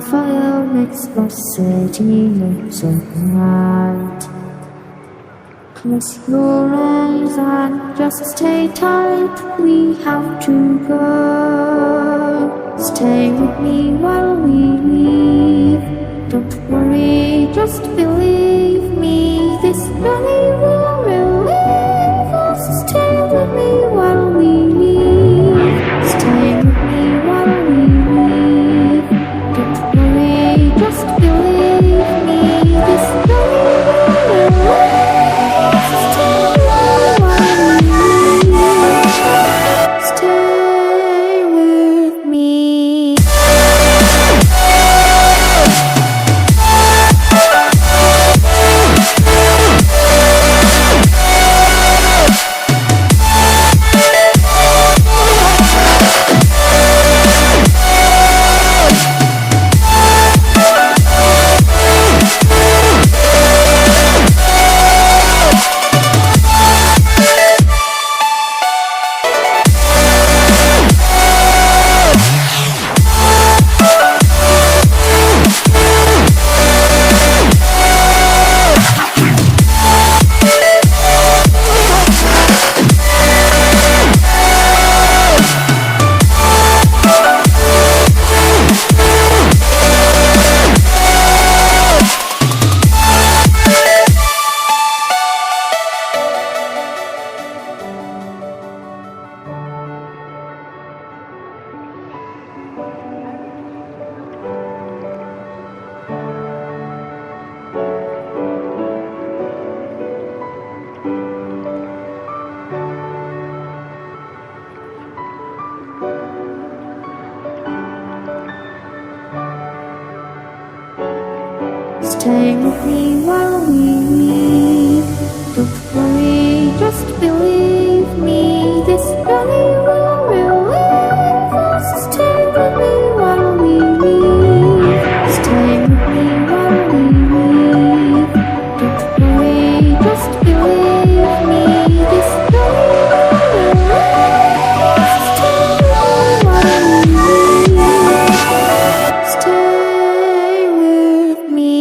fire makes the city look so bright. Close your eyes and just stay tight, we have to go. Stay with me while we leave. Don't worry, just believe me, this journey will relieve us. Stay with me while we leave. Stay with me while we leave. Don't worry, just believe me, this journey will relieve us. Stay with me while we leave. Stay with me. Stay with me while we leave. Don't worry, just believe me, this journey will relieve us. Stay with me while we leave. Stay with me while we leave. Don't worry, just believe me, this journey will relieve us. Stay with me while we leave. Stay with me.